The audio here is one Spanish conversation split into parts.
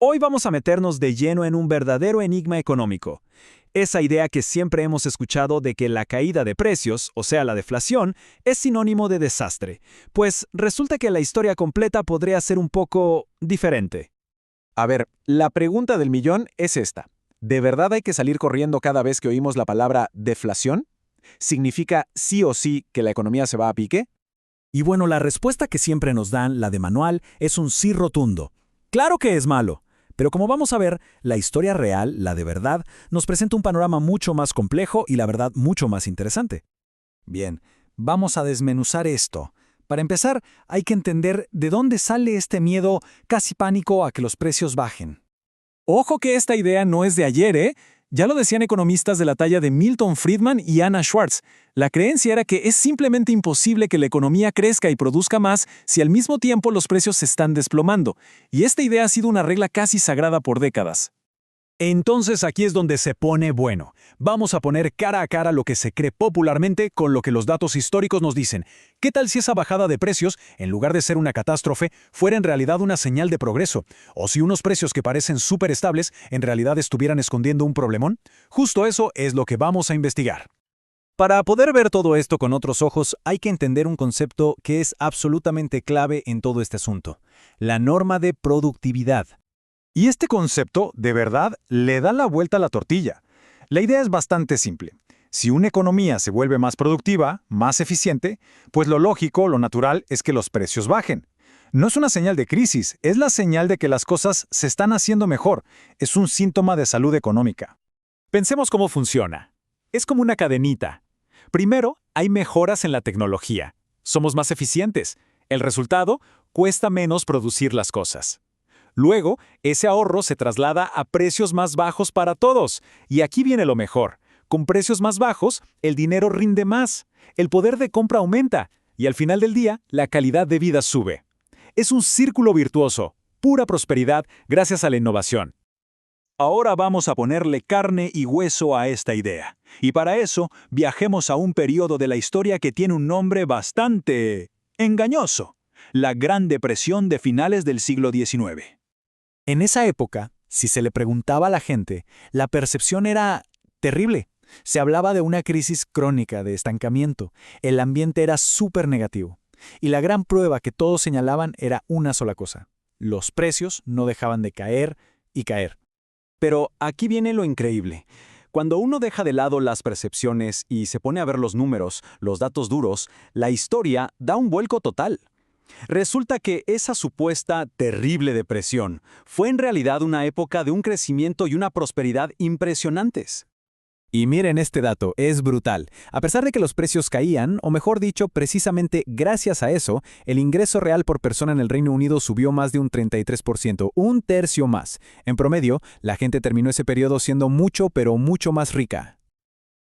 Hoy vamos a meternos de lleno en un verdadero enigma económico. Esa idea que siempre hemos escuchado de que la caída de precios, o sea, la deflación, es sinónimo de desastre. Pues resulta que la historia completa podría ser un poco diferente. A ver, la pregunta del millón es esta. ¿De verdad hay que salir corriendo cada vez que oímos la palabra deflación? ¿Significa sí o sí que la economía se va a pique? Y bueno, la respuesta que siempre nos dan, la de manual, es un sí rotundo. Claro que es malo. Pero como vamos a ver, la historia real, la de verdad, nos presenta un panorama mucho más complejo y la verdad mucho más interesante. Bien, vamos a desmenuzar esto. Para empezar, hay que entender de dónde sale este miedo casi pánico a que los precios bajen. Ojo que esta idea no es de ayer, ¿eh? Ya lo decían economistas de la talla de Milton Friedman y Anna Schwartz. La creencia era que es simplemente imposible que la economía crezca y produzca más si al mismo tiempo los precios se están desplomando. Y esta idea ha sido una regla casi sagrada por décadas. Entonces aquí es donde se pone bueno. Vamos a poner cara a cara lo que se cree popularmente con lo que los datos históricos nos dicen. ¿Qué tal si esa bajada de precios, en lugar de ser una catástrofe, fuera en realidad una señal de progreso? ¿O si unos precios que parecen súper estables en realidad estuvieran escondiendo un problemón? Justo eso es lo que vamos a investigar. Para poder ver todo esto con otros ojos, hay que entender un concepto que es absolutamente clave en todo este asunto: la norma de productividad. Y este concepto, de verdad, le da la vuelta a la tortilla. La idea es bastante simple. Si una economía se vuelve más productiva, más eficiente, pues lo lógico, lo natural, es que los precios bajen. No es una señal de crisis, es la señal de que las cosas se están haciendo mejor. Es un síntoma de salud económica. Pensemos cómo funciona. Es como una cadenita. Primero, hay mejoras en la tecnología. Somos más eficientes. El resultado, cuesta menos producir las cosas. Luego, ese ahorro se traslada a precios más bajos para todos. Y aquí viene lo mejor. Con precios más bajos, el dinero rinde más, el poder de compra aumenta y al final del día, la calidad de vida sube. Es un círculo virtuoso, pura prosperidad gracias a la innovación. Ahora vamos a ponerle carne y hueso a esta idea. Y para eso, viajemos a un periodo de la historia que tiene un nombre bastante engañoso: la Gran Depresión de finales del siglo XIX. En esa época, si se le preguntaba a la gente, la percepción era terrible. Se hablaba de una crisis crónica de estancamiento. El ambiente era súper negativo. Y la gran prueba que todos señalaban era una sola cosa: los precios no dejaban de caer y caer. Pero aquí viene lo increíble. Cuando uno deja de lado las percepciones y se pone a ver los números, los datos duros, la historia da un vuelco total. Resulta que esa supuesta terrible depresión fue en realidad una época de un crecimiento y una prosperidad impresionantes. Y miren este dato, es brutal. A pesar de que los precios caían, o mejor dicho, precisamente gracias a eso, el ingreso real por persona en el Reino Unido subió más de un 33%, un tercio más. En promedio, la gente terminó ese periodo siendo mucho, pero mucho más rica.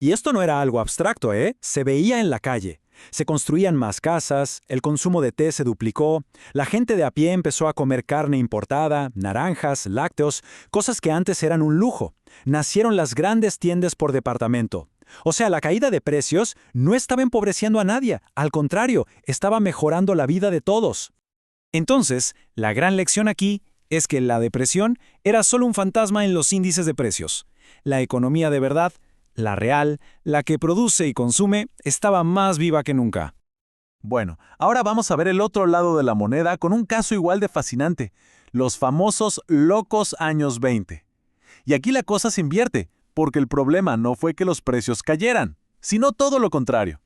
Y esto no era algo abstracto, ¿eh? Se veía en la calle. Se construían más casas, el consumo de té se duplicó, la gente de a pie empezó a comer carne importada, naranjas, lácteos, cosas que antes eran un lujo. Nacieron las grandes tiendas por departamento. O sea, la caída de precios no estaba empobreciendo a nadie, al contrario, estaba mejorando la vida de todos. Entonces, la gran lección aquí es que la depresión era solo un fantasma en los índices de precios. La economía de verdad, la real, la que produce y consume, estaba más viva que nunca. Bueno, ahora vamos a ver el otro lado de la moneda con un caso igual de fascinante: los famosos locos años 20. Y aquí la cosa se invierte, porque el problema no fue que los precios cayeran, sino todo lo contrario.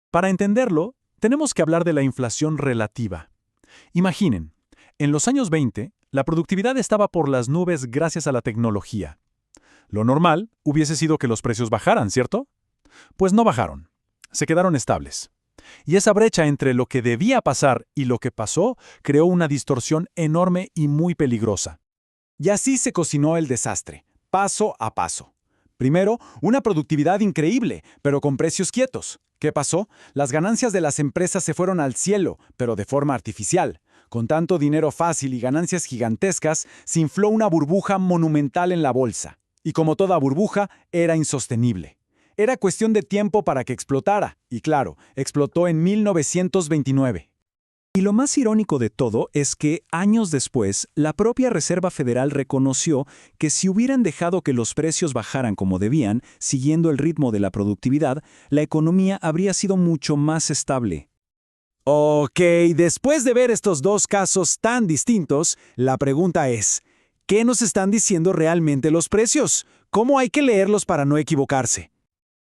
Para entenderlo, tenemos que hablar de la inflación relativa. Imaginen, en los años 20, la productividad estaba por las nubes gracias a la tecnología. Lo normal hubiese sido que los precios bajaran, ¿cierto? Pues no bajaron. Se quedaron estables. Y esa brecha entre lo que debía pasar y lo que pasó creó una distorsión enorme y muy peligrosa. Y así se cocinó el desastre, paso a paso. Primero, una productividad increíble, pero con precios quietos. ¿Qué pasó? Las ganancias de las empresas se fueron al cielo, pero de forma artificial. Con tanto dinero fácil y ganancias gigantescas, se infló una burbuja monumental en la bolsa. Y como toda burbuja, era insostenible. Era cuestión de tiempo para que explotara, y claro, explotó en 1929. Y lo más irónico de todo es que, años después, la propia Reserva Federal reconoció que si hubieran dejado que los precios bajaran como debían, siguiendo el ritmo de la productividad, la economía habría sido mucho más estable. Ok, después de ver estos dos casos tan distintos, la pregunta es, ¿qué nos están diciendo realmente los precios? ¿Cómo hay que leerlos para no equivocarse?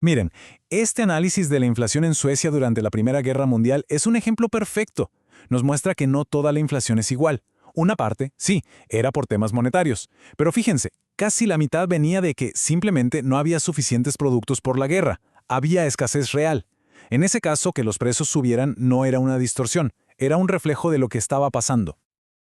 Miren, este análisis de la inflación en Suecia durante la Primera Guerra Mundial es un ejemplo perfecto. Nos muestra que no toda la inflación es igual. Una parte, sí, era por temas monetarios. Pero fíjense, casi la mitad venía de que simplemente no había suficientes productos por la guerra. Había escasez real. En ese caso, que los precios subieran no era una distorsión, era un reflejo de lo que estaba pasando.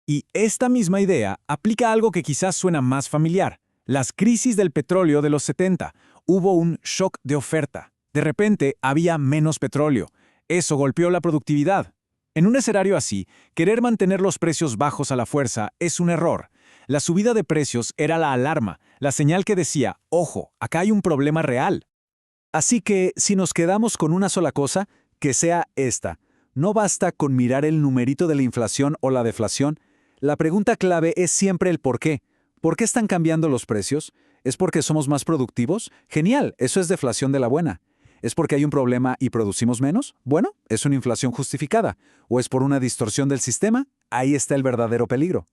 Y esta misma idea aplica a algo que quizás suena más familiar. Las crisis del petróleo de los 70. Hubo un shock de oferta. De repente había menos petróleo. Eso golpeó la productividad. En un escenario así, querer mantener los precios bajos a la fuerza es un error. La subida de precios era la alarma, la señal que decía, ojo, acá hay un problema real. Así que, si nos quedamos con una sola cosa, que sea esta. No basta con mirar el numerito de la inflación o la deflación. La pregunta clave es siempre el por qué. ¿Por qué están cambiando los precios? ¿Es porque somos más productivos? Genial, eso es deflación de la buena. ¿Es porque hay un problema y producimos menos? Bueno, es una inflación justificada. ¿O es por una distorsión del sistema? Ahí está el verdadero peligro.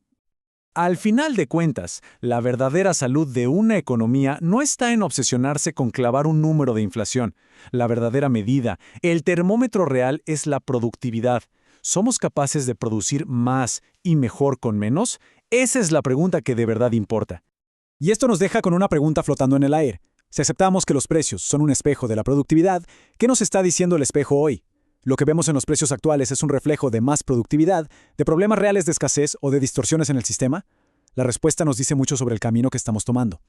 Al final de cuentas, la verdadera salud de una economía no está en obsesionarse con clavar un número de inflación. La verdadera medida, el termómetro real, es la productividad. ¿Somos capaces de producir más y mejor con menos? Esa es la pregunta que de verdad importa. Y esto nos deja con una pregunta flotando en el aire. Si aceptamos que los precios son un espejo de la productividad, ¿qué nos está diciendo el espejo hoy? ¿Lo que vemos en los precios actuales es un reflejo de más productividad, de problemas reales de escasez o de distorsiones en el sistema? La respuesta nos dice mucho sobre el camino que estamos tomando.